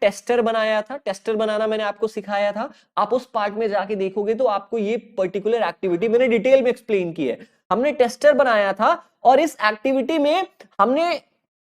Tester बनाया था, tester बनाना मैंने आपको सिखाया था। आप उस पार्ट में जाके देखोगे तो आपको ये पर्टिकुलर एक्टिविटी मैंने डिटेल में एक्सप्लेन की है। हमने टेस्टर बनाया था और इस एक्टिविटी में हमने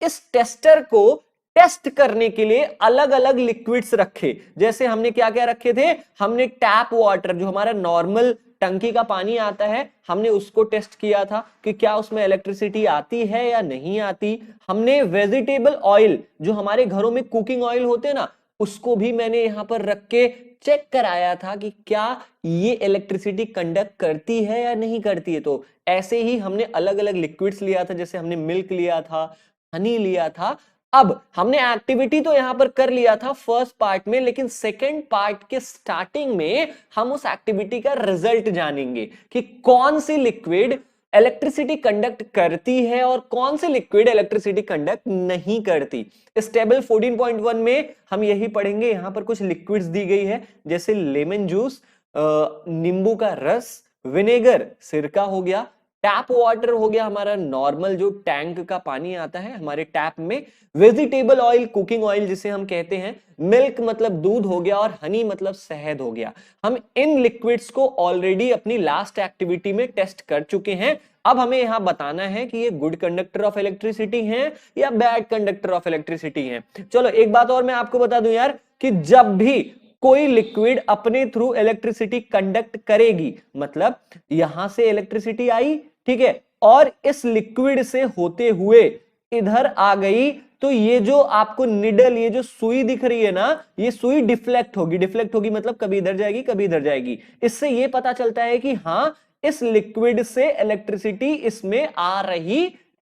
इस टेस्टर को टेस्ट करने के लिए अलग अलग लिक्विड्स रखे। जैसे हमने क्या क्या रखे थे, हमने टैप वाटर, जो हमारा नॉर्मल टंकी का पानी आता है, हमने उसको टेस्ट किया था कि क्या उसमें इलेक्ट्रिसिटी आती है या नहीं आती। हमने वेजिटेबल ऑयल, जो हमारे घरों में कुकिंग ऑयल होते हैं ना, उसको भी मैंने यहां पर रख के चेक कराया था कि क्या ये इलेक्ट्रिसिटी कंडक्ट करती है या नहीं करती है। तो ऐसे ही हमने अलग अलग लिक्विड्स लिया था, जैसे हमने मिल्क लिया था, हनी लिया था। अब हमने एक्टिविटी तो यहां पर कर लिया था फर्स्ट पार्ट में, लेकिन सेकेंड पार्ट के स्टार्टिंग में हम उस एक्टिविटी का रिजल्ट जानेंगे कि कौन सी लिक्विड इलेक्ट्रिसिटी कंडक्ट करती है और कौन सी लिक्विड इलेक्ट्रिसिटी कंडक्ट नहीं करती। इस टेबल 14.1 में हम यही पढ़ेंगे। यहां पर कुछ लिक्विड्स दी गई है, जैसे लेमन जूस, नींबू का रस, विनेगर सिरका हो गया, टैप वाटर हो गया हमारा नॉर्मल जो टैंक का पानी आता है हमारे टैप में, वेजिटेबल ऑयल कुकिंग ऑयल जिसे हम कहते हैं, मिल्क मतलब दूध हो गया, और हनी मतलब शहद हो गया। हम इन लिक्विड्स को ऑलरेडी अपनी लास्ट एक्टिविटी में टेस्ट कर चुके हैं। अब हमें यहां बताना है कि ये गुड कंडक्टर ऑफ इलेक्ट्रिसिटी हैं या बैड कंडक्टर ऑफ इलेक्ट्रिसिटी हैं। चलो एक बात और मैं आपको बता दूं यार, कि जब भी कोई लिक्विड अपने थ्रू इलेक्ट्रिसिटी कंडक्ट करेगी, मतलब यहां से इलेक्ट्रिसिटी आई, ठीक है, और इस लिक्विड से होते हुए इधर आ गई, तो ये जो आपको निडल, ये जो सुई दिख रही है ना, ये सुई डिफ्लेक्ट होगी। डिफ्लेक्ट होगी मतलब कभी इधर जाएगी कभी इधर जाएगी। इससे ये पता चलता है कि हां, इस लिक्विड से इलेक्ट्रिसिटी इसमें आ रही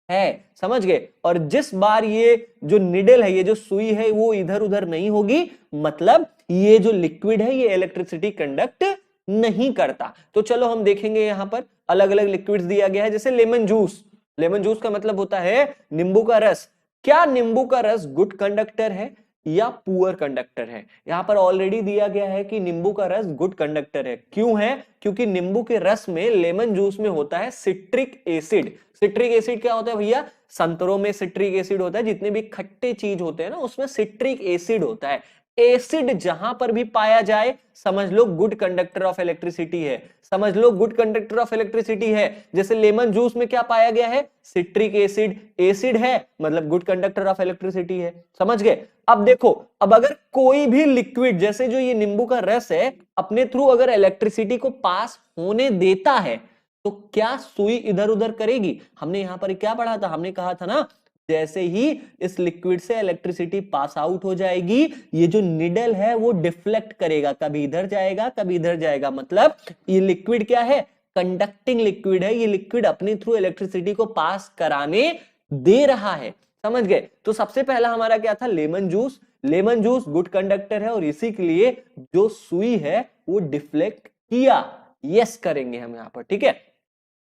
है। समझ गए? और जिस बार ये जो निडल है, ये जो सुई है, वो इधर उधर नहीं होगी, मतलब ये जो लिक्विड है ये इलेक्ट्रिसिटी कंडक्ट नहीं करता। तो चलो हम देखेंगे, यहां पर अलग अलग लिक्विड्स दिया गया है, जैसे लेमन जूस। लेमन जूस का मतलब होता है नींबू का रस। क्या नींबू का रस गुड कंडक्टर है या पुअर कंडक्टर है? यहां पर ऑलरेडी दिया गया है कि नींबू का रस गुड कंडक्टर है। क्यों है? क्योंकि नींबू के रस में, लेमन जूस में होता है सिट्रिक एसिड। सिट्रिक एसिड क्या होता है भैया? संतरों में सिट्रिक एसिड होता है, जितने भी खट्टे चीज होते हैं ना उसमें सिट्रिक एसिड होता है। एसिड जहां पर भी पाया जाए समझ लो गुड कंडक्टर ऑफ इलेक्ट्रिसिटी है। समझ लो गुड कंडक्टर ऑफ इलेक्ट्रिसिटी है। जैसे लेमन जूस में क्या पाया गया है? Citric acid. एसिड है मतलब गुड कंडक्टर ऑफ इलेक्ट्रिसिटी है। समझ गए? अब देखो, अब अगर कोई भी लिक्विड, जैसे जो ये नींबू का रस है, अपने थ्रू अगर इलेक्ट्रिसिटी को पास होने देता है, तो क्या सुई इधर उधर करेगी? हमने यहां पर क्या पढ़ा था? हमने कहा था ना, जैसे ही इस लिक्विड से इलेक्ट्रिसिटी पास आउट हो जाएगी, ये जो निडल है वो डिफ्लेक्ट करेगा, कभी इधर जाएगा कभी इधर जाएगा। मतलब ये लिक्विड क्या है? कंडक्टिंग लिक्विड है। ये लिक्विड अपने थ्रू इलेक्ट्रिसिटी को पास कराने दे रहा है। समझ गए? तो सबसे पहला हमारा क्या था? Lemon juice. Lemon juice good conductor है और इसी के लिए जो सुई है वो डिफ्लेक्ट किया। यस करेंगे हम यहां पर, ठीक है।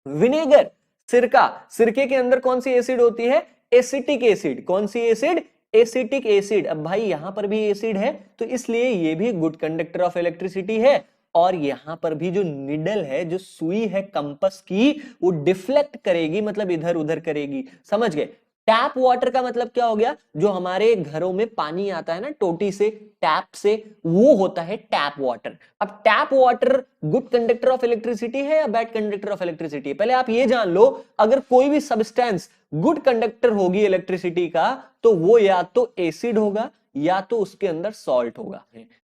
विनेगर, सिरका। सिरके के अंदर कौन सी एसिड होती है? Acetic acid. कौन सी एसिड? Acetic acid. अब भाई यहां पर भी एसिड है, तो इसलिए ये भी गुड कंडक्टर ऑफ इलेक्ट्रिसिटी है। और यहां पर भी जो निडल है, जो सुई है कंपस की, वो डिफ्लेक्ट करेगी, मतलब इधर उधर करेगी। समझ गए? टैप वाटर का मतलब क्या हो गया? जो हमारे घरों में पानी आता है ना टोटी से, टैप से, वो होता है टैप वाटर। अब tap water good conductor of electricity है या बैड कंडक्टर ऑफ इलेक्ट्रिसिटी है? पहले आप ये जान लो, अगर कोई भी सब्सटेंस गुड कंडक्टर होगी इलेक्ट्रिसिटी का, तो वो या तो एसिड होगा या तो उसके अंदर सॉल्ट होगा।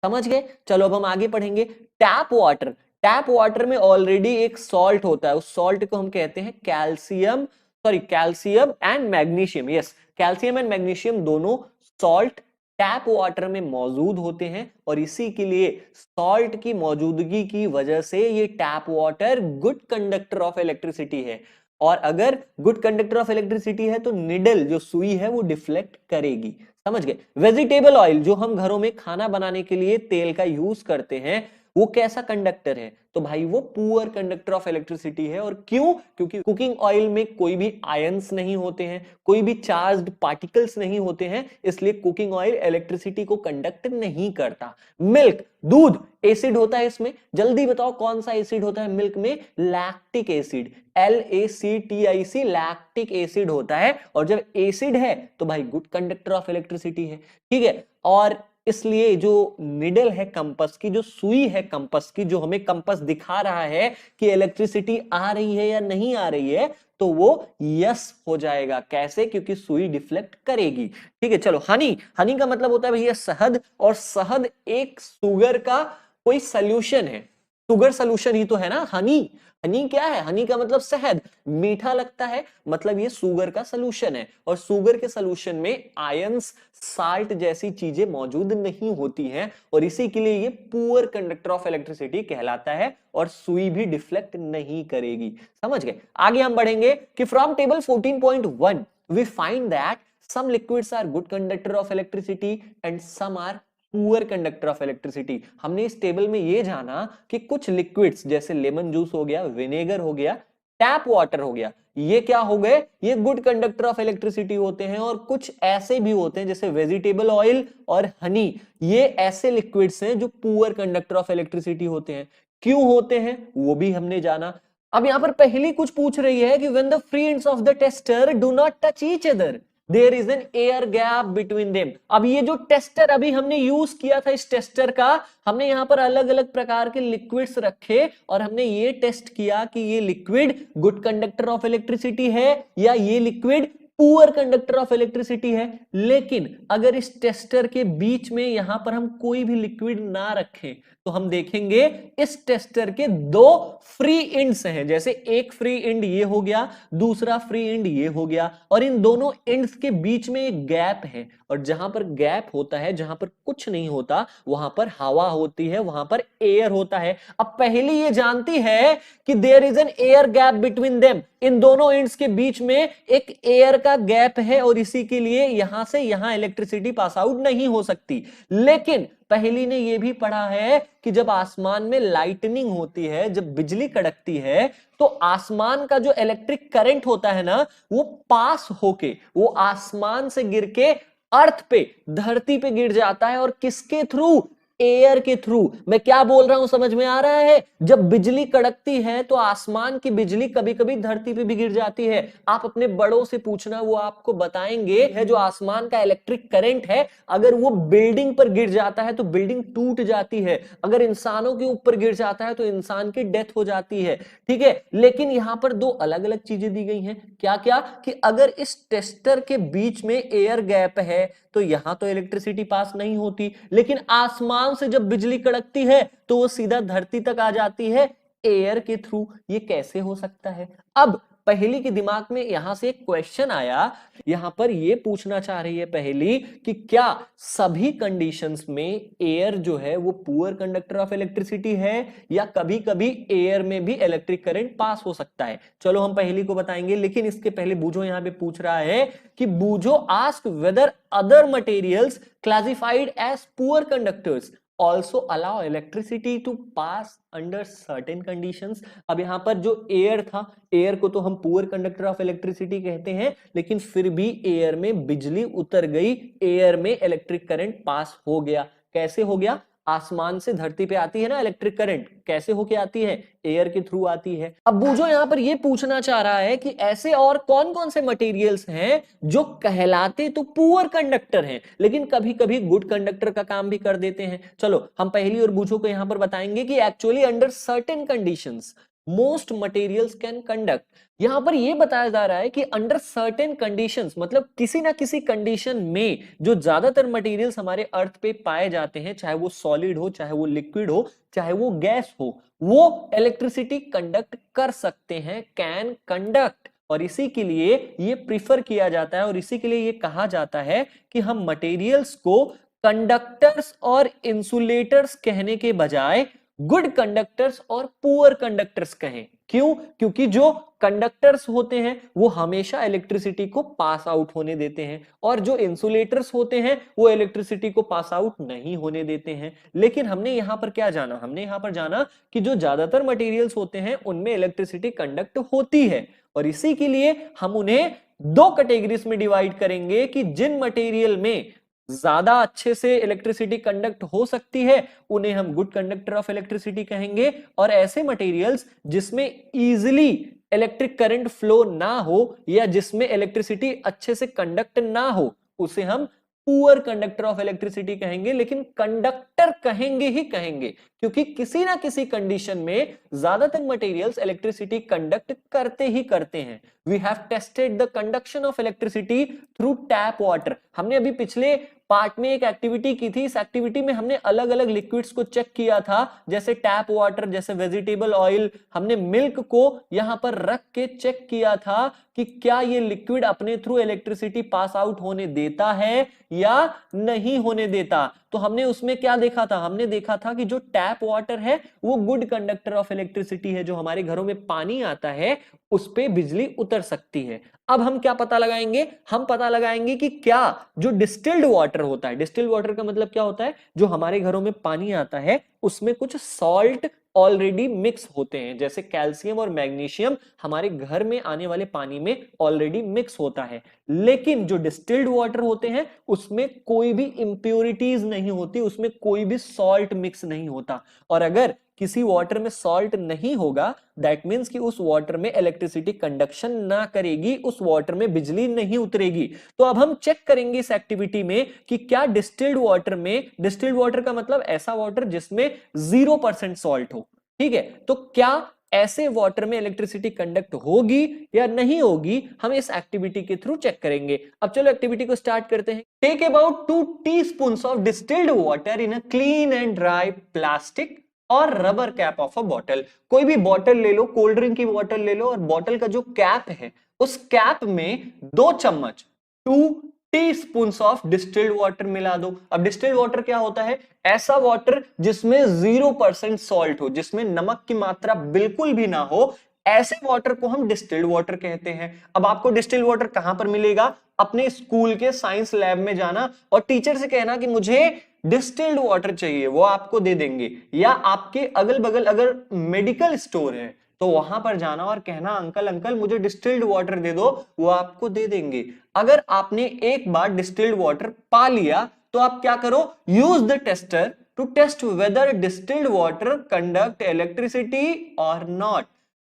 समझ गए? चलो अब हम आगे पढ़ेंगे। Tap water. टैप वाटर में ऑलरेडी एक सॉल्ट होता है, उस सॉल्ट को हम कहते हैं calcium, sorry calcium and magnesium. Yes, calcium and magnesium दोनों सॉल्ट टैप वाटर में मौजूद होते हैं, और इसी के लिए सॉल्ट की मौजूदगी की वजह से ये tap water good conductor of electricity है। और अगर गुड कंडक्टर ऑफ इलेक्ट्रिसिटी है तो निडल, जो सुई है, वो डिफ्लेक्ट करेगी। समझ गए? वेजिटेबल ऑयल, जो हम घरों में खाना बनाने के लिए तेल का यूज करते हैं, वो कैसा कंडक्टर है? तो भाई वो पुअर कंडक्टर ऑफ इलेक्ट्रिसिटी है। और क्यों? क्योंकि कुकिंग ऑयल में कोई भी आयंस नहीं होते हैं, कोई भी चार्ज्ड पार्टिकल्स नहीं होते हैं, इसलिए कुकिंग ऑयल इलेक्ट्रिसिटी को कंडक्ट नहीं करता। मिल्क, दूध, एसिड होता है इसमें। जल्दी बताओ कौन सा एसिड होता है मिल्क में? Lactic acid. LACTIC, lactic acid होता है। और जब एसिड है तो भाई गुड कंडक्टर ऑफ इलेक्ट्रिसिटी है, ठीक है। और इसलिए जो निडल है कंपास की, जो सुई है कंपास की, जो हमें कंपास दिखा रहा है कि इलेक्ट्रिसिटी आ रही है या नहीं आ रही है, तो वो यस हो जाएगा। कैसे? क्योंकि सुई डिफ्लेक्ट करेगी। ठीक है, चलो हनी, हनी का मतलब होता है भैया शहद, और शहद एक शुगर का कोई सोल्यूशन है। शुगर सोल्यूशन ही तो है ना हनी। हनी क्या है? हनी का मतलब शहद, मीठा लगता है, मतलब ये शुगर का सोल्यूशन है। और शुगर के सोल्यूशन में आयंस, साल्ट जैसी चीजें मौजूद नहीं होती हैं, और इसी के लिए ये पुअर कंडक्टर ऑफ इलेक्ट्रिसिटी कहलाता है, और सुई भी डिफ्लेक्ट नहीं करेगी। समझ गए? आगे हम बढ़ेंगे कि from table 14.1 we find that some liquids are good conductor of electricity and some are poor conductor of electricity. हमने इस टेबल में ये जाना कि कुछ लिक्विड्स जैसे लेमन जूस हो गया, विनेगर हो गया, टैप वाटर हो गया, ये क्या हो गए? ये गुड कंडक्टर ऑफ इलेक्ट्रिसिटी होते हैं। और कुछ ऐसे भी होते हैं जैसे वेजिटेबल ऑयल और हनी, ये ऐसे लिक्विड्स हैं जो पुअर कंडक्टर ऑफ इलेक्ट्रिसिटी होते हैं। क्यों होते हैं वो भी हमने जाना। अब यहां पर पहली कुछ पूछ रही है कि when the free ends of the tester do not touch each other there is an air gap between them. अब ये जो टेस्टर अभी हमने यूज किया था, इस टेस्टर का हमने यहां पर अलग अलग प्रकार के लिक्विड्स रखे और हमने ये टेस्ट किया कि ये liquid good conductor of electricity है या ये liquid poor conductor of electricity है। लेकिन अगर इस टेस्टर के बीच में यहां पर हम कोई भी लिक्विड ना रखें तो हम देखेंगे इस टेस्टर के दो फ्री एंड्स हैं। जैसे एक फ्री एंड ये हो गया, दूसरा फ्री एंड ये हो गया, और इन दोनों एंड्स के बीच में एक गैप है। और जहां पर गैप होता है, जहां पर कुछ नहीं होता, वहां पर हवा होती है, वहां पर एयर होता है। अब पहली ये जानती है कि there is an air gap between them, इन दोनों एंड्स के बीच में एक एयर का गैप है, और इसी के लिए यहां से यहां इलेक्ट्रिसिटी पास आउट नहीं हो सकती। लेकिन पहली ने यह भी पढ़ा है कि जब आसमान में लाइटनिंग होती है, जब बिजली कड़कती है, तो आसमान का जो इलेक्ट्रिक करंट होता है ना, वो पास होके, वो आसमान से गिर के अर्थ पे, धरती पे गिर जाता है। और किसके थ्रू? एयर के थ्रू। मैं क्या बोल रहा हूं समझ में आ रहा है? जब बिजली कड़कती है तो आसमान की बिजली कभी कभी धरती पे भी गिर जाती है। आप अपने बड़ों से पूछना, वो आपको बताएंगे है जो आसमान का इलेक्ट्रिक करंट है, अगर वो बिल्डिंग पर गिर जाता है तो बिल्डिंग टूट जाती है, अगर इंसानों के ऊपर गिर जाता है तो इंसान की डेथ हो जाती है। ठीक है, लेकिन यहां पर दो अलग अलग चीजें दी गई हैं। क्या क्या? कि अगर इस टेस्टर के बीच में एयर गैप है तो यहां तो इलेक्ट्रिसिटी पास नहीं होती, लेकिन आसमान से जब बिजली कड़कती है तो वो सीधा धरती तक आ जाती है एयर के थ्रू। ये कैसे हो सकता है? अब पहेली के दिमाग में यहां से एक क्वेश्चन आया, यहां पर ये पूछना चाह रही है पहेली कि क्या सभी कंडीशंस में एयर जो है वो पुअर कंडक्टर ऑफ इलेक्ट्रिसिटी है, या कभी कभी एयर में भी इलेक्ट्रिक करंट पास हो सकता है। चलो हम पहेली को बताएंगे, लेकिन इसके पहले बूझो यहां पे पूछ रहा है कि बूझो ask whether other materials classified as poor conductors also allow electricity to pass under certain conditions। अब यहां पर जो एयर था, एयर को तो हम पुअर कंडक्टर ऑफ इलेक्ट्रिसिटी कहते हैं, लेकिन फिर भी एयर में बिजली उतर गई, एयर में इलेक्ट्रिक करंट पास हो गया। कैसे हो गया? आसमान से धरती पे आती है ना इलेक्ट्रिक करंट, कैसे होके आती है? एयर के थ्रू आती है। अब बूझो यहां पर यह पूछना चाह रहा है कि ऐसे और कौन कौन से मटेरियल्स हैं जो कहलाते तो पुअर कंडक्टर हैं, लेकिन कभी कभी गुड कंडक्टर का काम भी कर देते हैं। चलो हम पहली और बूझो को यहां पर बताएंगे कि actually under certain conditions most materials can conduct. यहां पर यह बताया जा रहा है कि अंडर सर्टेन कंडीशंस, मतलब किसी ना किसी कंडीशन में जो ज्यादातर मटेरियल्स हमारे अर्थ पे पाए जाते हैं, चाहे वो सॉलिड हो, चाहे वो लिक्विड हो, चाहे वो गैस हो, वो इलेक्ट्रिसिटी कंडक्ट कर सकते हैं, कैन कंडक्ट। और इसी के लिए ये प्रिफर किया जाता है, और इसी के लिए ये कहा जाता है कि हम मटेरियल्स को कंडक्टर्स और इंसुलेटर्स कहने के बजाय गुड कंडक्टर्स और पुअर कंडक्टर्स कहें। क्यों? क्योंकि जो कंडक्टर्स होते हैं वो हमेशा इलेक्ट्रिसिटी को पास आउट होने देते हैं, और जो इंसुलेटर्स होते हैं वो इलेक्ट्रिसिटी को पास आउट नहीं होने देते हैं। लेकिन हमने यहां पर क्या जाना? हमने यहां पर जाना कि जो ज्यादातर मटेरियल्स होते हैं उनमें इलेक्ट्रिसिटी कंडक्ट होती है, और इसी के लिए हम उन्हें दो कैटेगरीज में डिवाइड करेंगे कि जिन मटेरियल में ज्यादा अच्छे से इलेक्ट्रिसिटी कंडक्ट हो सकती है उन्हें हम गुड कंडक्टर ऑफ इलेक्ट्रिसिटी कहेंगे, और ऐसे मटेरियल्स जिसमें इजीली इलेक्ट्रिक करंट फ्लो ना हो या जिसमें इलेक्ट्रिसिटी अच्छे से कंडक्ट ना हो उसे हम पुअर कंडक्टर ऑफ इलेक्ट्रिसिटी कहेंगे, लेकिन कंडक्टर कहेंगे ही कहेंगे, क्योंकि किसी ना किसी कंडीशन में ज्यादातर मटेरियल्स इलेक्ट्रिसिटी कंडक्ट करते ही करते हैं। We have tested the conduction of electricity through tap water. हमने अभी पिछले पार्ट में एक एक्टिविटी की थी, इस एक्टिविटी में हमने अलग अलग लिक्विड्स को चेक किया था, जैसे टैप वाटर, जैसे वेजिटेबल ऑयल। हमने मिल्क को यहां पर रख के चेक किया था कि क्या ये लिक्विड अपने थ्रू इलेक्ट्रिसिटी पास आउट होने देता है या नहीं होने देता। तो हमने उसमें क्या देखा था, हमने देखा था कि जो टैप वाटर है वो गुड कंडक्टर ऑफ इलेक्ट्रिसिटी है। जो हमारे घरों में पानी आता है उस पे बिजली उतर सकती है। अब हम क्या पता लगाएंगे, हम पता लगाएंगे कि क्या जो डिस्टिल्ड वाटर होता है, डिस्टिल्ड वाटर का मतलब क्या होता है, जो हमारे घरों में पानी आता है उसमें कुछ सॉल्ट ऑलरेडी मिक्स होते हैं, जैसे कैल्शियम और मैग्नीशियम हमारे घर में आने वाले पानी में ऑलरेडी मिक्स होता है। लेकिन जो डिस्टिल्ड वाटर होते हैं उसमें कोई भी इंप्योरिटीज नहीं होती, उसमें कोई भी सॉल्ट मिक्स नहीं होता। और अगर किसी वाटर में सॉल्ट नहीं होगा, दैट मीन्स कि उस वाटर में इलेक्ट्रिसिटी कंडक्शन ना करेगी, उस वाटर में बिजली नहीं उतरेगी। तो अब हम चेक करेंगे इस एक्टिविटी में कि क्या डिस्टिल्ड वाटर में, डिस्टिल्ड वाटर का मतलब ऐसा वाटर जिसमें 0% सॉल्ट हो, ठीक है, तो क्या ऐसे वाटर में इलेक्ट्रिसिटी कंडक्ट होगी या नहीं होगी, हम इस एक्टिविटी के थ्रू चेक करेंगे। अब चलो एक्टिविटी को स्टार्ट करते हैं। Take about 2 teaspoons of distilled water in a clean and dry plastic और rubber cap of a bottle. कोई भी बॉटल ले लो, कोल्ड ड्रिंक की बॉटल ले लो, और बॉटल का जो कैप है उस कैप में 2 चम्मच 2 टीस्पून्स ऑफ डिस्टिल्ड वाटर मिला दो। अब डिस्टिल्ड वाटर क्या होता है, ऐसा वाटर जिसमें 0% सॉल्ट हो, जिसमें नमक की मात्रा बिल्कुल भी ना हो, ऐसे वाटर को हम डिस्टिल्ड वाटर कहते हैं। अब आपको डिस्टिल्ड वाटर कहां पर मिलेगा, अपने स्कूल के साइंस लैब में जाना और टीचर से कहना कि मुझे डिस्टिल्ड वाटर चाहिए, वो आपको दे देंगे। या आपके अगल बगल अगर मेडिकल स्टोर है तो वहां पर जाना और कहना अंकल अंकल मुझे डिस्टिल्ड वाटर दे दो, वो आपको दे देंगे। अगर आपने एक बार डिस्टिल्ड वाटर पा लिया तो आप क्या करो, use the tester to test whether distilled water conduct electricity or not.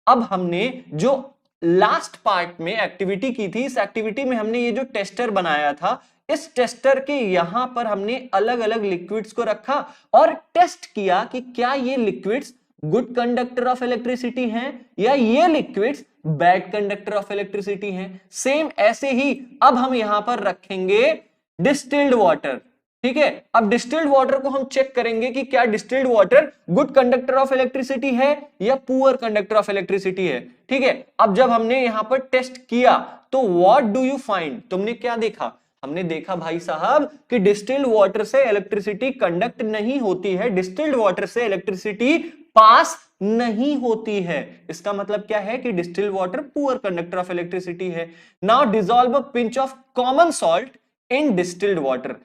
अब हमने जो लास्ट पार्ट में एक्टिविटी की थी, इस एक्टिविटी में हमने ये जो टेस्टर बनाया था, इस टेस्टर के यहां पर हमने अलग अलग लिक्विड्स को रखा और टेस्ट किया कि क्या ये liquids good conductor of electricity हैं या ये liquids bad conductor of electricity हैं। सेम ऐसे ही अब हम यहां पर रखेंगे डिस्टिल्ड वाटर, ठीक है। अब डिस्टिल्ड वाटर को हम चेक करेंगे कि क्या distilled water good conductor of electricity है या पुअर कंडक्टर ऑफ इलेक्ट्रिसिटी है, ठीक है। अब जब हमने यहां पर टेस्ट किया तो व्हाट डू यू फाइंड, तुमने क्या देखा, हमने देखा भाई साहब कि डिस्टिल्ड वाटर से इलेक्ट्रिसिटी कंडक्ट नहीं होती है, डिस्टिल्ड वाटर से इलेक्ट्रिसिटी पास नहीं होती है। इसका मतलब क्या है कि distilled water poor conductor of electricity है। Now dissolve a pinch of common salt in distilled water.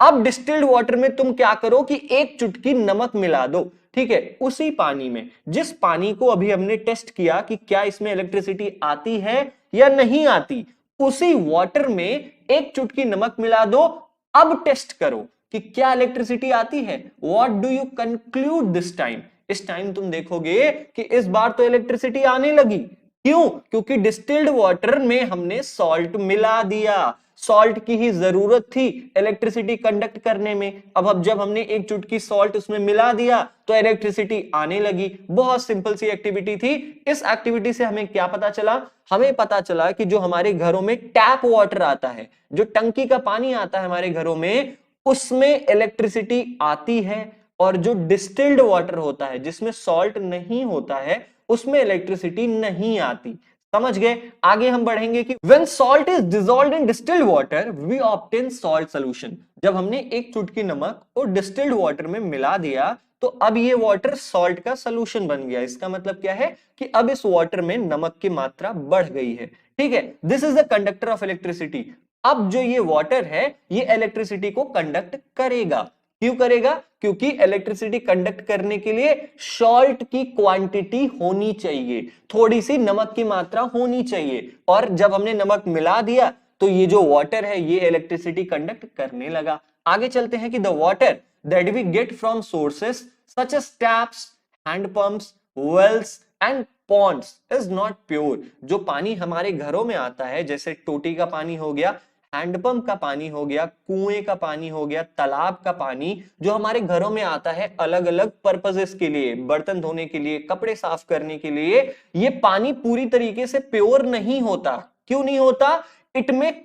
अब डिस्टिल्ड वाटर में तुम क्या करो कि एक चुटकी नमक मिला दो, ठीक है, उसी पानी में, जिस पानी को अभी हमने टेस्ट किया कि क्या इसमें इलेक्ट्रिसिटी आती है या नहीं आती, उसी वाटर में एक चुटकी नमक मिला दो। अब टेस्ट करो कि क्या इलेक्ट्रिसिटी आती है। What do you conclude this time, इस टाइम तुम देखोगे कि इस बार तो इलेक्ट्रिसिटी आने लगी। क्यों, क्योंकि डिस्टिल्ड वाटर में हमने सॉल्ट मिला दिया, सॉल्ट की ही जरूरत थी इलेक्ट्रिसिटी कंडक्ट करने में। अब जब हमने एक चुटकी सॉल्ट उसमें मिला दिया तो इलेक्ट्रिसिटी आने लगी। बहुत सिंपल सी एक्टिविटी थी। इस एक्टिविटी से हमें क्या पता चला, हमें पता चला कि जो हमारे घरों में टैप वाटर आता है, जो टंकी का पानी आता है हमारे घरों में, उसमें इलेक्ट्रिसिटी आती है, और जो डिस्टिल्ड वाटर होता है जिसमें सॉल्ट नहीं होता है उसमें इलेक्ट्रिसिटी नहीं आती। समझ गए। आगे हम बढ़ेंगे कि when salt is dissolved in distilled water we obtain salt solution। जब हमने एक चुटकी नमक और डिस्टिल्ड वाटर में मिला दिया तो अब ये वाटर सॉल्ट का सोल्यूशन बन गया। इसका मतलब क्या है कि अब इस वाटर में नमक की मात्रा बढ़ गई है, ठीक है। This is the conductor of electricity. अब जो ये वाटर है ये इलेक्ट्रिसिटी को कंडक्ट करेगा। क्यों करेगा, क्योंकि इलेक्ट्रिसिटी कंडक्ट करने के लिए सॉल्ट की क्वांटिटी होनी चाहिए, थोड़ी सी नमक की मात्रा होनी चाहिए। और जब हमने नमक मिला दिया तो ये जो वाटर है ये इलेक्ट्रिसिटी कंडक्ट करने लगा। आगे चलते हैं कि the water that we get from sources such as taps, hand pumps, wells and ponds is not pure. जो पानी हमारे घरों में आता है, जैसे टोटी का पानी हो गया, हैंडपंप का पानी हो गया, कुएं का पानी हो गया, तालाब का पानी जो हमारे घरों में आता है अलग अलग पर्पसेस के लिए, बर्तन धोने के लिए, कपड़े साफ करने के लिए, ये पानी पूरी तरीके से प्योर नहीं होता। क्यों नहीं होता? इट में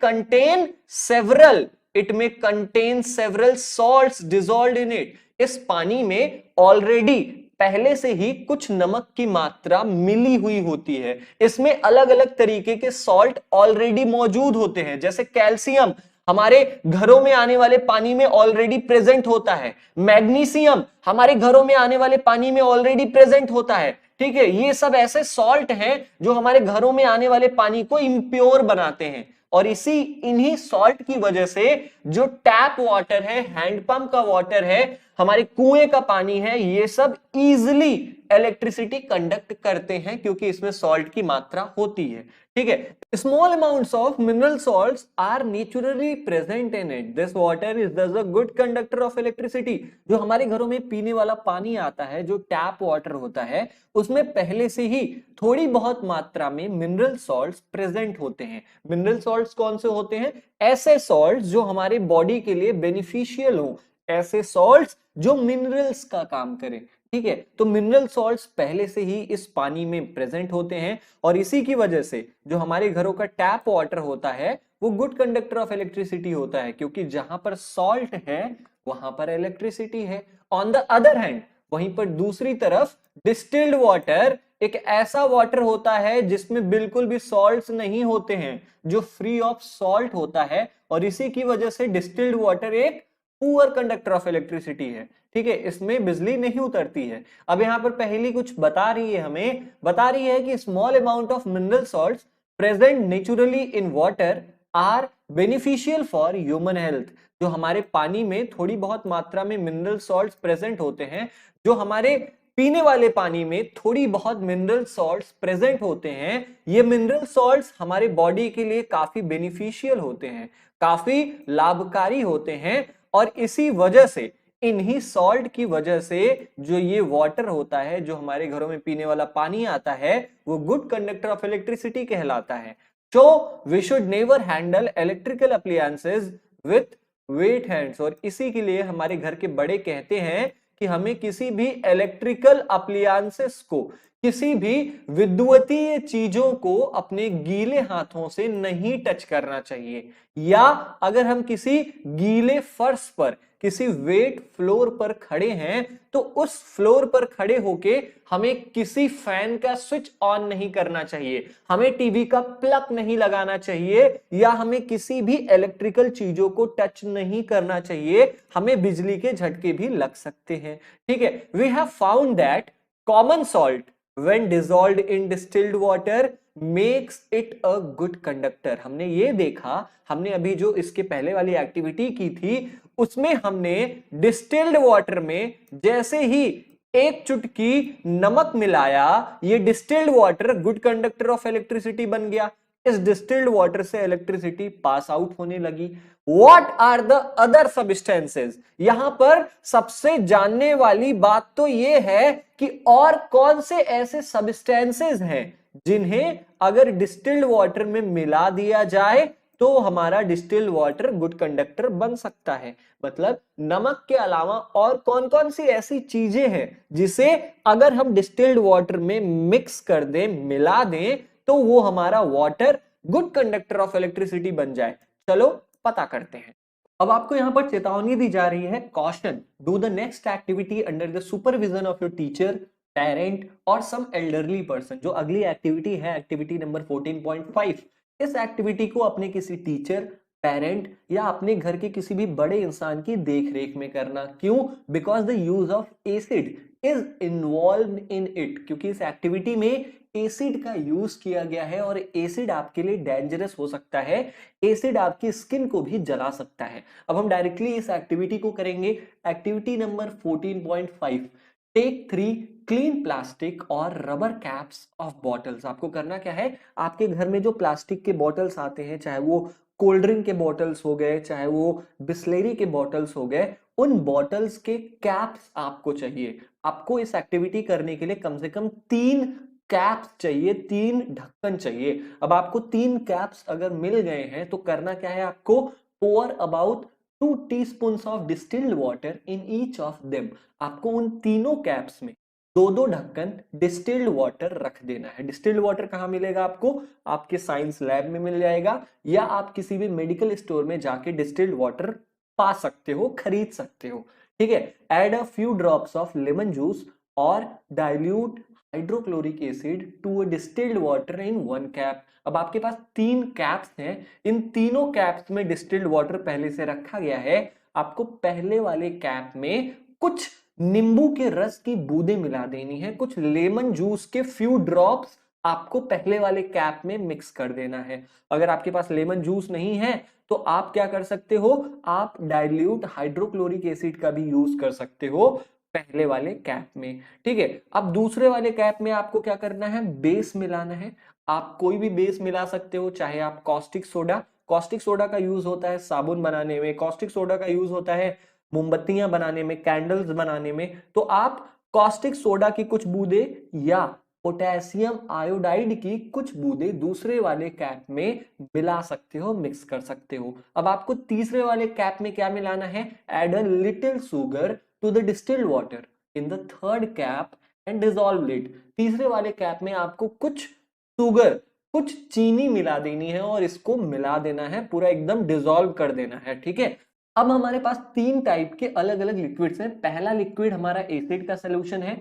contain several salts dissolved in it. इस पानी में ऑलरेडी पहले से ही कुछ नमक की मात्रा मिली हुई होती है। इसमें अलग अलग तरीके के सॉल्ट ऑलरेडी मौजूद होते हैं, जैसे कैल्शियम हमारे घरों में आने वाले पानी में ऑलरेडी प्रेजेंट होता है, मैग्नीशियम हमारे घरों में आने वाले पानी में ऑलरेडी प्रेजेंट होता है। ठीक है, ये सब ऐसे सॉल्ट हैं जो हमारे घरों में आने वाले पानी को इम्प्योर बनाते हैं। और इन्हीं सॉल्ट की वजह से जो टैप वाटर है, हैंडपंप का वाटर है, हमारे कुएं का पानी है, ये सब इजीली इलेक्ट्रिसिटी कंडक्ट करते हैं क्योंकि इसमें सॉल्ट की मात्रा होती है। ठीक है, small amounts of mineral salts are naturally present in it, this water is thus a good conductor of electricity. जो हमारे घरों में पीने वाला पानी आता है, जो टैप वाटर होता है, उसमें पहले से ही थोड़ी बहुत मात्रा में मिनरल सॉल्ट्स प्रेजेंट होते हैं। मिनरल सॉल्ट्स कौन से होते हैं? ऐसे सॉल्ट्स जो हमारे बॉडी के लिए बेनिफिशियल हो, ऐसे सॉल्ट्स जो मिनरल्स का काम करें। ठीक है, तो मिनरल सॉल्ट्स पहले से ही इस पानी में प्रेजेंट होते हैं और इसी की वजह से जो हमारे घरों का टैप वाटर होता है वो गुड कंडक्टर ऑफ इलेक्ट्रिसिटी होता है, क्योंकि जहां पर सॉल्ट है वहां पर इलेक्ट्रिसिटी है। ऑन द अदर हैंड, वहीं पर दूसरी तरफ डिस्टिल्ड वाटर एक ऐसा वाटर होता है जिसमें बिल्कुल भी सॉल्ट्स नहीं होते हैं, जो फ्री ऑफ सॉल्ट होता है, और इसी की वजह से डिस्टिल्ड वाटर एक पुअर कंडक्टर ऑफ इलेक्ट्रिसिटी है। ठीक है, इसमें बिजली नहीं उतरती है। अब यहां पर पहली कुछ बता रही है, हमें बता रही है कि small amount of mineral salts present naturally in water are beneficial for human health. जो हमारे पानी में थोड़ी बहुत मात्रा में मिनरल सॉल्ट्स प्रेजेंट होते हैं, जो हमारे पीने वाले पानी में थोड़ी बहुत मिनरल सॉल्ट्स प्रेजेंट होते हैं, ये मिनरल सॉल्ट्स हमारे बॉडी के लिए काफी बेनिफिशियल होते हैं, काफी लाभकारी होते हैं। और इसी वजह से, इन्हीं सॉल्ट की वजह से जो ये वाटर होता है, जो हमारे घरों में पीने वाला पानी आता है, वो गुड कंडक्टर ऑफ इलेक्ट्रिसिटी कहलाता है। So we should never handle electrical appliances with wet hands. और इसी के लिए हमारे घर के बड़े कहते हैं कि हमें किसी भी इलेक्ट्रिकल अप्लायंसेस को, किसी भी विद्युतीय चीजों को अपने गीले हाथों से नहीं टच करना चाहिए, या अगर हम किसी गीले फर्श पर, किसी वेट फ्लोर पर खड़े हैं, तो उस फ्लोर पर खड़े होके हमें किसी फैन का स्विच ऑन नहीं करना चाहिए, हमें टीवी का प्लग नहीं लगाना चाहिए, या हमें किसी भी इलेक्ट्रिकल चीजों को टच नहीं करना चाहिए। हमें बिजली के झटके भी लग सकते हैं। ठीक है, we have found that common salt when dissolved in distilled water makes it a good conductor। हमने ये देखा, हमने अभी जो इसके पहले वाली एक्टिविटी की थी उसमें हमने डिस्टिल्ड वाटर में जैसे ही एक चुटकी नमक मिलाया, ये distilled water good conductor of electricity बन गया। इस डिस्टिल्ड वाटर से इलेक्ट्रिसिटी पास आउट होने लगी। What are the other substances? यहां पर सबसे जानने वाली बात तो यह है कि और कौन से ऐसे सब्सटेंसेस हैं जिन्हें अगर डिस्टिल्ड वाटर में मिला दिया जाए तो हमारा डिस्टिल्ड वाटर गुड कंडक्टर बन सकता है। मतलब नमक के अलावा और कौन कौन सी ऐसी चीजें हैं जिसे अगर हम डिस्टिल्ड वाटर में मिक्स कर दें, मिला दें, तो वो हमारा water good conductor of electricity बन जाए। चलो पता करते हैं। अब आपको यहां पर चेतावनी दी जा रही है, caution, do the next activity under the supervision of your teacher, parent और सम एल्डरली पर्सन। जो अगली एक्टिविटी है, एक्टिविटी नंबर 14.5, इस एक्टिविटी को अपने किसी टीचर, पेरेंट या अपने घर के किसी भी बड़े इंसान की देखरेख में करना। क्यों? Because the use of acid is involve in it, क्योंकि इस एक्टिविटी में एसिड का यूज किया गया है और एसिड आपके लिए डेंजरस हो सकता है, एसिड आपकी स्किन को भी जला सकता है। अब हम डायरेक्टली इस एक्टिविटी को करेंगे। Activity number 14.5, take 3 clean plastic और रबर कैप्स ऑफ बॉटल्स। आपको करना क्या है, आपके घर में जो प्लास्टिक के बॉटल्स आते हैं, चाहे वो कोल्ड ड्रिंक के बॉटल्स हो गए, चाहे वो बिस्लेरी के बॉटल्स हो गए, उन बॉटल्स के कैप्स आपको चाहिए। आपको इस एक्टिविटी करने के लिए कम से कम 3 कैप्स चाहिए, 3 ढक्कन चाहिए। अब आपको 3 कैप्स अगर मिल गए हैं तो करना क्या है आपको, pour about 2 teaspoons of distilled water in each of them. आपको उन तीनों कैप्स में 2-2 ढक्कन डिस्टिल्ड वाटर रख देना है। डिस्टिल्ड वाटर कहां मिलेगा आपको, आपके साइंस लैब में मिल जाएगा, या आप किसी भी मेडिकल स्टोर में जाके डिस्टिल्ड वाटर पा सकते हो, खरीद सकते हो। ठीक है, add a few drops of lemon juice और dilute hydrochloric acid to a distilled water in 1 cap. अब आपके पास 3 कैप्स हैं, इन तीनों कैप्स में डिस्टिल्ड वाटर पहले से रखा गया है। आपको पहले वाले कैप में कुछ नींबू के रस की बूंदें मिला देनी है, कुछ लेमन जूस के फ्यू ड्रॉप्स आपको पहले वाले कैप में मिक्स कर देना है। अगर आपके पास लेमन जूस नहीं है तो आप क्या कर सकते हो, आप डाइल्यूट हाइड्रोक्लोरिक एसिड का भी यूज कर सकते हो पहले वाले कैप में। ठीक है, अब दूसरे वाले कैप में आपको क्या करना है, बेस मिलाना है। आप कोई भी बेस मिला सकते हो, चाहे आप कॉस्टिक सोडा का यूज होता है साबुन बनाने में, कॉस्टिक सोडा का यूज होता है मोमबत्तियां बनाने में, कैंडल्स बनाने में। तो आप कॉस्टिक सोडा की कुछ बूंदे या पोटेशियम आयोडाइड की कुछ बूंदें दूसरे वाले कैप में मिला सकते हो, मिक्स कर सकते हो। अब आपको तीसरे वाले कैप में क्या मिलाना है, add a little sugar to the distilled water in the third cap and dissolve it. तीसरे वाले कैप में आपको कुछ शुगर, कुछ चीनी मिला देनी है और इसको मिला देना है, पूरा एकदम डिसॉल्व कर देना है। ठीक है, अब हमारे पास 3 टाइप के अलग अलग लिक्विड्स हैं। पहला लिक्विड हमारा एसिड का सॉल्यूशन है,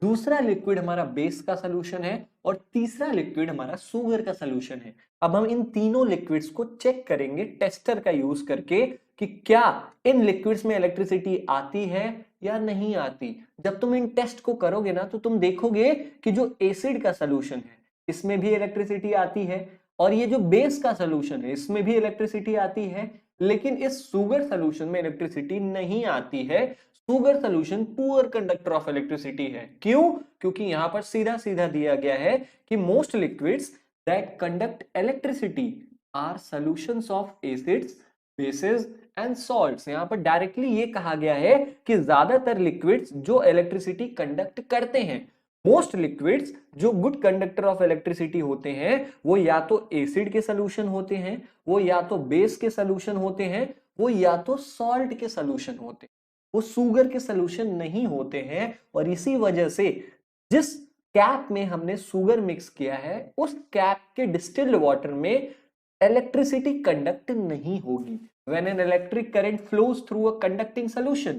दूसरा लिक्विड हमारा बेस का सॉल्यूशन है, और तीसरा लिक्विड हमारा शुगर का सॉल्यूशन है। अब हम इन तीनों लिक्विड्स को चेक करेंगे टेस्टर का यूज करके कि क्या इन लिक्विड्स में इलेक्ट्रिसिटी आती है या नहीं आती। जब तुम इन टेस्ट को करोगे ना तो तुम देखोगे कि जो एसिड का सॉल्यूशन है इसमें भी इलेक्ट्रिसिटी आती है, और ये जो बेस का सॉल्यूशन है इसमें भी इलेक्ट्रिसिटी आती है, लेकिन इस शुगर सॉल्यूशन में इलेक्ट्रिसिटी नहीं आती है। Sugar solution poor conductor of electricity है। क्यों, क्योंकि यहां पर सीधा सीधा दिया गया है कि most liquids that conduct electricity are solutions of acids, bases and salts. यहां पर डायरेक्टली ये कहा गया है कि ज्यादातर लिक्विड्स जो इलेक्ट्रिसिटी कंडक्ट करते हैं, मोस्ट लिक्विड्स जो गुड कंडक्टर ऑफ इलेक्ट्रिसिटी होते हैं, वो या तो एसिड के सॉल्यूशन होते हैं, वो या तो बेस के सॉल्यूशन होते हैं, वो या तो सॉल्ट के सॉल्यूशन होते हैं, वो शुगर के सॉल्यूशन नहीं होते हैं। और इसी वजह से जिस कैप में हमने शुगर मिक्स किया है उस कैप के डिस्टिल्ड वाटर में इलेक्ट्रिसिटी कंडक्ट नहीं होगी। When an electric current flows through a conducting solution,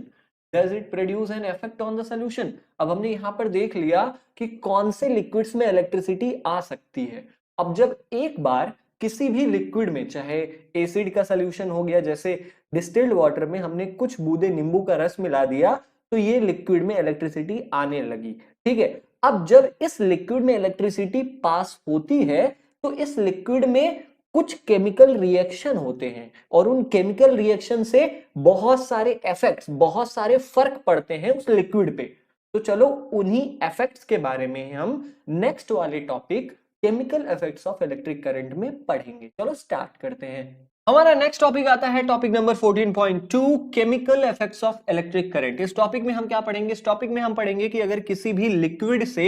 does it produce an effect on the solution? अब हमने यहां पर देख लिया कि कौन से लिक्विड्स में इलेक्ट्रिसिटी आ सकती है। अब जब एक बार किसी भी लिक्विड में, चाहे एसिड का सॉल्यूशन हो गया, जैसे डिस्टिल्ड वाटर में हमने कुछ बूंदे नींबू का रस मिला दिया, तो ये लिक्विड में इलेक्ट्रिसिटी आने लगी। ठीक है, अब जब इस लिक्विड में इलेक्ट्रिसिटी पास होती है तो इस लिक्विड में कुछ केमिकल रिएक्शन होते हैं, और उन केमिकल रिएक्शन से बहुत सारे इफेक्ट्स, बहुत सारे फर्क पड़ते हैं उस लिक्विड पे। तो चलो उन्हीं इफेक्ट्स के बारे में हम नेक्स्ट वाले topic chemical effects of electric current में पढ़ेंगे। चलो स्टार्ट करते हैं। हमारा नेक्स्ट टॉपिक आता है topic number 14.2, chemical effects of electric current. इस टॉपिक में हम क्या पढ़ेंगे, इस टॉपिक में हम पढ़ेंगे कि अगर किसी भी लिक्विड से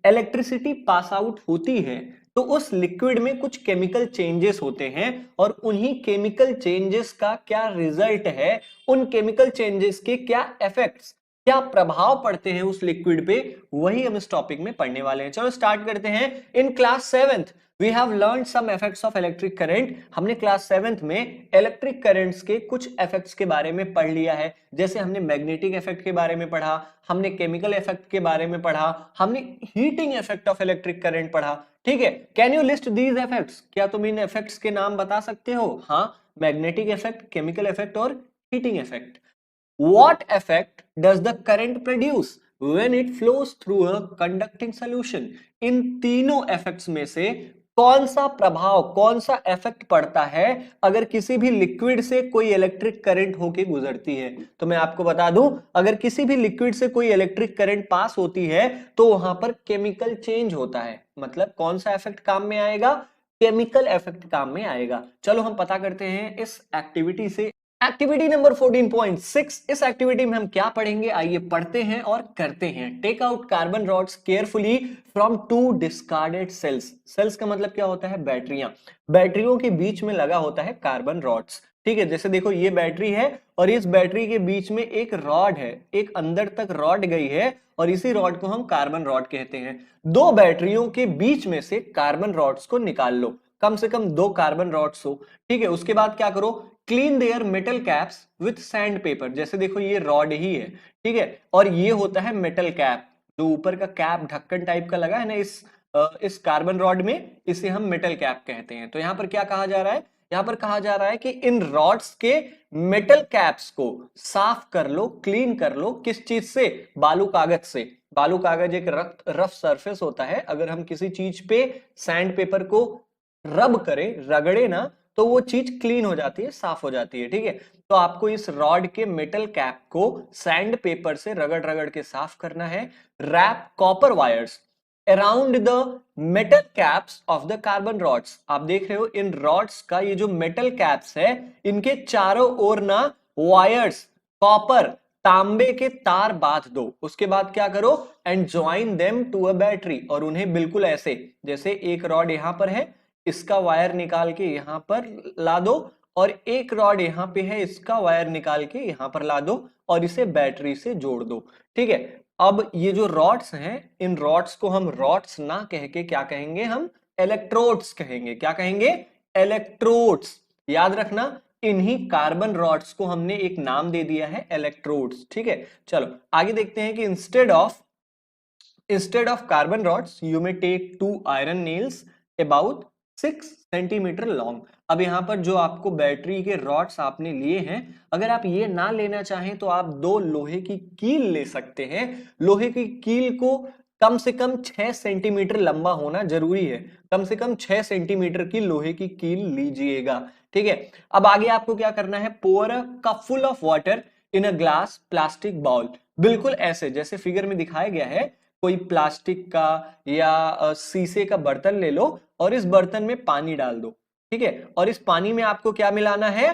इलेक्ट्रिसिटी पास आउट होती है तो उस लिक्विड में कुछ केमिकल चेंजेस होते हैं, और उन्हीं केमिकल चेंजेस का क्या रिजल्ट है, उन केमिकल चेंजेस के क्या इफेक्ट्स, क्या प्रभाव पड़ते हैं उस लिक्विड पे, वही हम इस टॉपिक में पढ़ने वाले हैं। चलो स्टार्ट करते हैं। In class 7th we have learned some effects of electric current. हमने क्लास 7th में इलेक्ट्रिक करंट्स के कुछ इफेक्ट्स के बारे में पढ़ लिया है। जैसे हमने मैग्नेटिक इफेक्ट के बारे में पढ़ा, हमने केमिकल इफेक्ट के बारे में पढ़ा, हमने heating effect of electric current पढ़ा। ठीक है, can you list these effects, क्या तुम इन इफेक्ट्स के नाम बता सकते हो? हाँ, मैग्नेटिक इफेक्ट, केमिकल इफेक्ट और heating effect. What effect does the current produce when it flows through a conducting solution? इन तीनों इफेक्ट्स में से कौन सा प्रभाव, कौन सा इफेक्ट पड़ता है अगर किसी भी लिक्विड से कोई इलेक्ट्रिक करंट होके गुजरती है? तो मैं आपको बता दूं, अगर किसी भी लिक्विड से कोई इलेक्ट्रिक करंट पास होती है तो वहां पर केमिकल चेंज होता है। मतलब कौन सा इफेक्ट काम में आएगा? केमिकल इफेक्ट काम में आएगा। चलो हम पता करते हैं इस एक्टिविटी से एक्टिविटी नंबर 14.6, इस एक्टिविटी में हम क्या पढ़ेंगे, आइए पढ़ते हैं और करते हैं। Take out carbon rods carefully from two discarded cells. Cells का मतलब क्या होता है, बैटरियां। बैटरियों के बीच में लगा होता है कार्बन रॉड्स, ठीक है। जैसे देखो ये बैटरी है और इस बैटरी के बीच में एक रॉड है, एक अंदर तक रॉड गई है और इसी रॉड को हम कार्बन रॉड कहते हैं। दो बैटरियों के बीच में से कार्बन रॉड्स को निकाल लो, कम से कम दो कार्बन रॉड्स हो, ठीक है। उसके बाद क्या करो, clean there metal caps with sand paper. जैसे देखो ये रॉड ही है, ठीक है, और ये होता है मेटल कैप, जो ऊपर का कैप ढक्कन टाइप का लगा है ना इस कार्बन रॉड में, इसे हम मेटल कैप कहते हैं। तो यहां पर क्या कहा जा रहा है, यहां पर कहा जा रहा है कि इन रॉड्स के मेटल कैप्स को साफ कर लो, क्लीन कर लो। किस चीज से, बालू कागज से। बालू कागज एक रफ सरफेस होता है, अगर हम किसी चीज पे सैंड पेपर को रब करें, रगड़े ना, तो वो चीज क्लीन हो जाती है, साफ हो जाती है, ठीक है। तो आपको इस रॉड के मेटल कैप को सैंड पेपर से रगड़ रगड़ के साफ करना है। Wrap copper wires around the metal caps of the carbon rods. आप देख रहे हो इन रॉड्स का ये जो मेटल कैप्स है, इनके चारों ओर ना वायर्स, कॉपर, तांबे के तार बांध दो। उसके बाद क्या करो, and join them to a battery, और उन्हें बिल्कुल ऐसे, जैसे एक रॉड यहां पर है, इसका वायर निकाल के यहां पर ला दो, और एक रॉड यहां पे है, इसका वायर निकाल के यहां पर ला दो और इसे बैटरी से जोड़ दो, ठीक है। अब ये जो रॉड्स हैं, इन रॉड्स को हम रॉड्स ना कह के क्या कहेंगे, हम इलेक्ट्रोड्स कहेंगे। क्या कहेंगे, इलेक्ट्रोड्स। याद रखना, इन्हीं कार्बन रॉड्स को हमने एक नाम दे दिया है, इलेक्ट्रोड्स, ठीक है। चलो आगे देखते हैं कि instead of carbon rods you may take two iron nails about 6 centimetre long. अब यहां पर जो आपको बैटरी के रॉड्स आपने लिए हैं, अगर आप ये ना लेना चाहें तो आप दो लोहे की कील ले सकते हैं। लोहे की कील को कम से कम 6 सेंटीमीटर लंबा होना जरूरी है, कम से कम 6 सेंटीमीटर की लोहे की कील लीजिएगा, ठीक है। अब आगे आपको क्या करना है, pour a cup full of water in a glass plastic bowl. बिल्कुल ऐसे जैसे फिगर में दिखाया गया है, कोई प्लास्टिक का या शीशे का बर्तन ले लो और इस बर्तन में पानी डाल दो, ठीक है। और इस पानी में आपको क्या मिलाना है,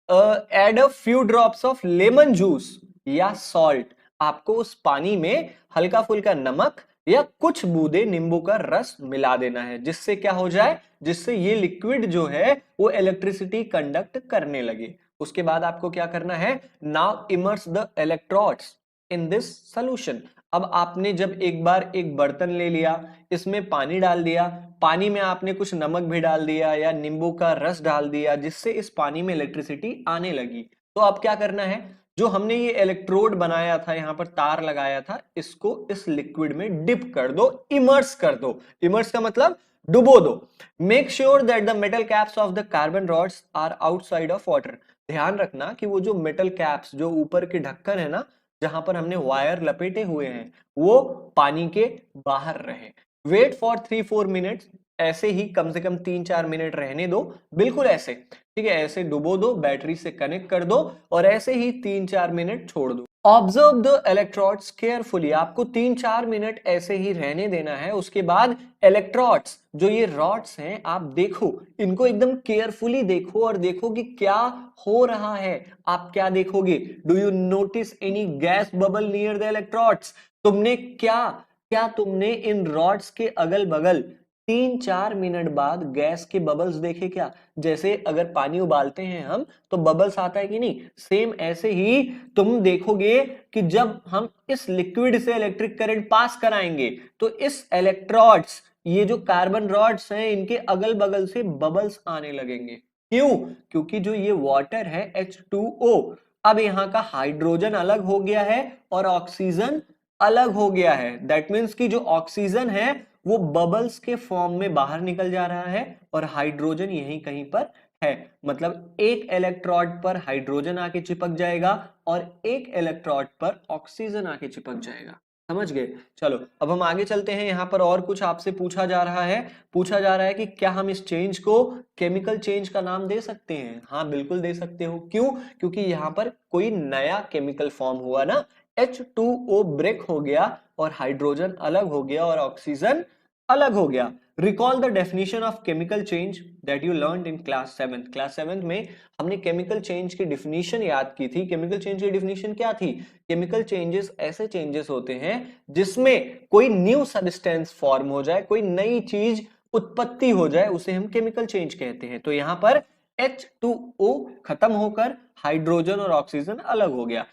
add a few drops of lemon juice या सॉल्ट। आपको उस पानी में हल्का फुल्का नमक या कुछ बूंदे नींबू का रस मिला देना है, जिससे क्या हो जाए, जिससे ये लिक्विड जो है वो इलेक्ट्रिसिटी कंडक्ट करने लगे। उसके बाद आपको क्या करना है, now immerse the electrodes in this solution. अब आपने जब एक बार एक बर्तन ले लिया, इसमें पानी डाल दिया, पानी में आपने कुछ नमक भी डाल दिया या नींबू का रस डाल दिया, जिससे इस पानी में इलेक्ट्रिसिटी आने लगी। तो अब क्या करना है, जो हमने ये इलेक्ट्रोड बनाया था, यहां पर तार लगाया था, इसको इस लिक्विड में डिप कर दो, इमर्स कर दो। इमर्स का मतलब डुबो दो। Make sure that the metal caps of the carbon rods are outside of water. ध्यान रखना कि वो जो मेटल कैप्स, जो ऊपर के ढक्कन है ना, जहां पर हमने वायर लपेटे हुए हैं, वो पानी के बाहर रहे। वेट फॉर 3-4 मिनट्स, ऐसे ही कम से कम 3-4 मिनट रहने दो, बिल्कुल ऐसे, ठीक है। ऐसे डुबो दो, बैटरी से कनेक्ट कर दो और ऐसे ही 3-4 मिनट छोड़ दो। Observe the electrodes carefully. आपको 3-4 मिनट ऐसे ही रहने देना है। उसके बाद इलेक्ट्रोड्स, जो ये रॉड्स हैं, आप देखो, इनको एकदम केयरफुली देखो और देखो कि क्या हो रहा है। आप क्या देखोगे, do you notice any gas bubble near the electrodes. तुमने क्या तुमने इन रॉड्स के अगल बगल 3-4 मिनट बाद गैस के बबल्स देखे क्या। जैसे अगर पानी उबालते हैं हम तो बबल्स आता है कि नहीं, सेम ऐसे ही तुम देखोगे कि जब हम इस लिक्विड से इलेक्ट्रिक करंट पास कराएंगे तो इस इलेक्ट्रोड्स, ये जो कार्बन रॉड्स हैं, इनके अगल बगल से बबल्स आने लगेंगे। क्यों, क्योंकि जो ये वाटर है H2O, अब यहाँ का हाइड्रोजन अलग हो गया है और ऑक्सीजन अलग हो गया है। दैट मीन्स कि जो ऑक्सीजन है वो बबल्स के फॉर्म में बाहर निकल जा रहा है और हाइड्रोजन यहीं कहीं पर है। मतलब एक इलेक्ट्रोड पर हाइड्रोजन आके चिपक जाएगा और एक इलेक्ट्रोड पर ऑक्सीजन आके चिपक जाएगा। समझ गए। चलो अब हम आगे चलते हैं। यहां पर और कुछ आपसे पूछा जा रहा है, पूछा जा रहा है कि क्या हम इस चेंज को केमिकल चेंज का नाम दे सकते हैं। हाँ बिल्कुल दे सकते हो। क्यों, क्योंकि यहां पर कोई नया केमिकल फॉर्म हुआ ना, H2O ब्रेक हो गया और हाइड्रोजन अलग हो गया और ऑक्सीजन अलग हो गया। Recall the definition of chemical change that you learned in class 7 में हमने केमिकल चेंज की डिफिनीशन याद की थी। केमिकल चेंज की डिफिनीशन क्या थी? केमिकल चेंजेस ऐसे चेंजेस होते हैं जिसमें कोई न्यू सब्सटेंस फॉर्म हो जाए, कोई नई चीज उत्पत्ति हो जाए, उसे हम केमिकल चेंज कहते हैं। तो यहां पर H2O खत्म होकर हाइड्रोजन और ऑक्सीजन अलग हो गया।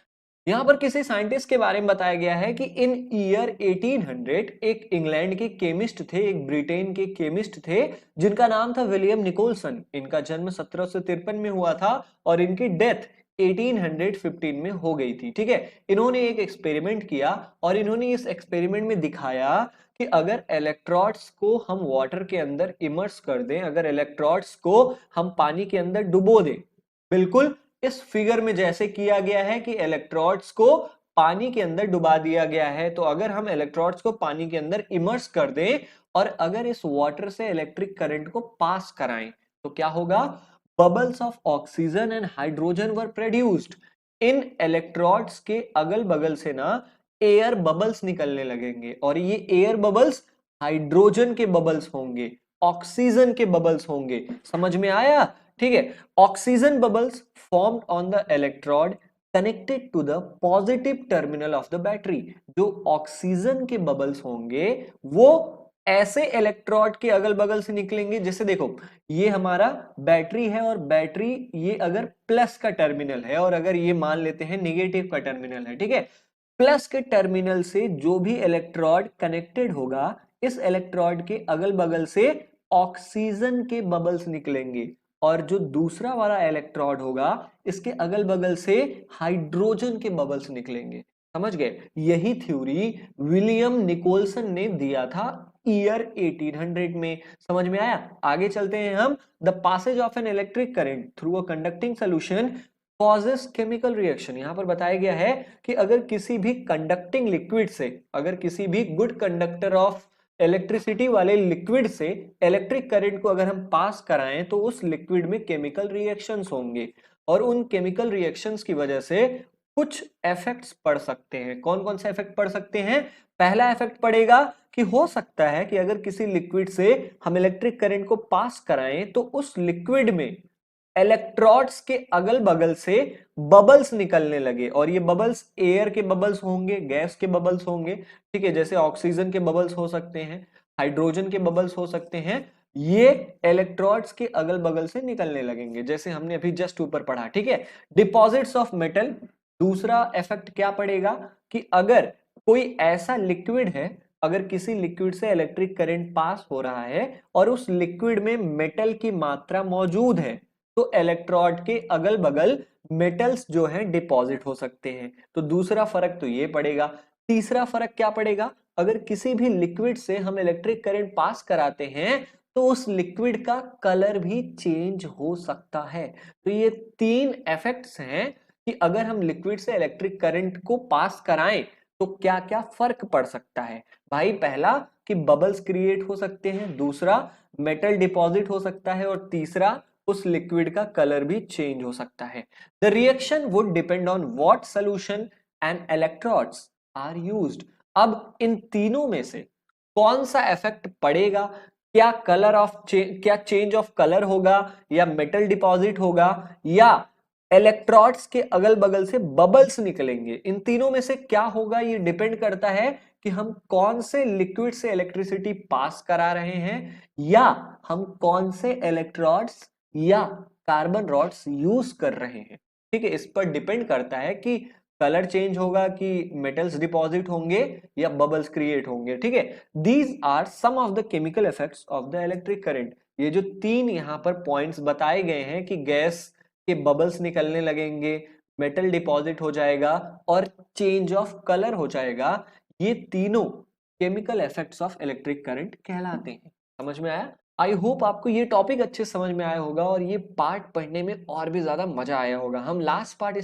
यहां पर किसी साइंटिस्ट के बारे में बताया गया है कि इन ईयर 1800 एक इंग्लैंड के केमिस्ट थे, एक ब्रिटेन के केमिस्ट थे जिनका नाम था विलियम निकोलसन। इनका जन्म 1753 में हुआ था और इनकी डेथ 1815 में हो गई थी। ठीक है, इन्होंने एक एक्सपेरिमेंट किया और इन्होंने इस एक्सपेरिमेंट में दिखाया कि अगर इलेक्ट्रोड्स को हम वाटर के अंदर इमर्स कर दें, अगर इलेक्ट्रोड्स को हम पानी के अंदर डुबो दें, बिल्कुल इस फिगर में जैसे किया गया है कि इलेक्ट्रोड्स को पानी के अंदर डुबा दिया गया है, तो अगर हम इलेक्ट्रोड्स को पानी के अंदर इमर्स कर दें और अगर इस वाटर से इलेक्ट्रिक करंट को पास कराएं तो क्या होगा? Bubbles of oxygen and hydrogen were produced. In electrodes के अगल बगल से ना एयर बबल्स निकलने लगेंगे और ये एयर बबल्स हाइड्रोजन के बबल्स होंगे, ऑक्सीजन के बबल्स होंगे। समझ में आया? ठीक है, oxygen bubbles formed on the electrode connected to the positive terminal of the battery. जो ऑक्सीजन के बबल्स होंगे वो ऐसे इलेक्ट्रोड के अगल बगल से निकलेंगे, जैसे देखो ये हमारा बैटरी है और बैटरी ये अगर प्लस का टर्मिनल है और अगर ये मान लेते हैं नेगेटिव का टर्मिनल है, ठीक है, प्लस के टर्मिनल से जो भी इलेक्ट्रोड कनेक्टेड होगा इस इलेक्ट्रोड के अगल बगल से ऑक्सीजन के बबल्स निकलेंगे और जो दूसरा वाला इलेक्ट्रोड होगा इसके अगल बगल से हाइड्रोजन के बबल्स निकलेंगे। समझ गए? यही थ्योरी विलियम निकोलसन ने दिया था ईयर 1800 में। समझ में आया? आगे चलते हैं हम। The passage of an electric current through a conducting solution causes chemical reaction. यहां पर बताया गया है कि अगर किसी भी कंडक्टिंग लिक्विड से, अगर किसी भी गुड कंडक्टर ऑफ इलेक्ट्रिसिटी वाले लिक्विड से इलेक्ट्रिक करंट को अगर हम पास कराएं तो उस लिक्विड में केमिकल रिएक्शंस होंगे और उन केमिकल रिएक्शंस की वजह से कुछ इफेक्ट्स पड़ सकते हैं। कौन कौन से इफेक्ट पड़ सकते हैं? पहला इफेक्ट पड़ेगा कि हो सकता है कि अगर किसी लिक्विड से हम इलेक्ट्रिक करंट को पास कराएं तो उस लिक्विड में इलेक्ट्रोड्स के अगल बगल से बबल्स निकलने लगे और ये बबल्स एयर के बबल्स होंगे, गैस के बबल्स होंगे। ठीक है, जैसे ऑक्सीजन के बबल्स हो सकते हैं, हाइड्रोजन के बबल्स हो सकते हैं, ये इलेक्ट्रोड्स के अगल बगल से निकलने लगेंगे, जैसे हमने अभी जस्ट ऊपर पढ़ा। ठीक है, डिपॉजिट्स ऑफ मेटल। दूसरा इफेक्ट क्या पड़ेगा कि अगर कोई ऐसा लिक्विड है, अगर किसी लिक्विड से इलेक्ट्रिक करंट पास हो रहा है और उस लिक्विड में मेटल की मात्रा मौजूद है तो इलेक्ट्रोड के अगल बगल मेटल्स जो हैं डिपॉजिट हो सकते हैं। तो दूसरा फर्क तो ये पड़ेगा। तीसरा फर्क क्या पड़ेगा? अगर किसी भी लिक्विड से हम इलेक्ट्रिक करंट पास कराते हैं तो उस लिक्विड का कलर भी चेंज हो सकता है। तो ये तीन इफेक्ट्स हैं कि अगर हम लिक्विड से इलेक्ट्रिक करंट को पास कराएं तो क्या क्या फर्क पड़ सकता है। भाई पहला कि बबल्स क्रिएट हो सकते हैं, दूसरा मेटल डिपॉजिट हो सकता है और तीसरा उस लिक्विड का कलर भी चेंज हो सकता है। The reaction would depend on what solution and electrodes are used. अब इन तीनों में से कौन सा इफेक्ट पड़ेगा? क्या कलर ऑफ क्या चेंज ऑफ कलर होगा या मेटल डिपॉजिट होगा या इलेक्ट्रोड्स के अगल बगल से बबल्स निकलेंगे? इन तीनों में से क्या होगा ये डिपेंड करता है कि हम कौन से लिक्विड से इलेक्ट्रिसिटी पास करा रहे हैं या हम कौन से इलेक्ट्रोड्स या कार्बन रॉड्स यूज कर रहे हैं। ठीक है, इस पर डिपेंड करता है कि कलर चेंज होगा कि मेटल्स डिपॉजिट होंगे या बबल्स क्रिएट होंगे। ठीक है, these are some of the chemical effects of the electric current. ये जो तीन यहाँ पर पॉइंट्स बताए गए हैं कि गैस के बबल्स निकलने लगेंगे, मेटल डिपॉजिट हो जाएगा और चेंज ऑफ कलर हो जाएगा, ये तीनों chemical effects of electric current कहलाते हैं। समझ में आया? आई होप आपको ये टॉपिक अच्छे समझ में आया होगा और ये पार्ट पढ़ने में और भी ज्यादा मजा आया होगा। हम लास्ट पार्ट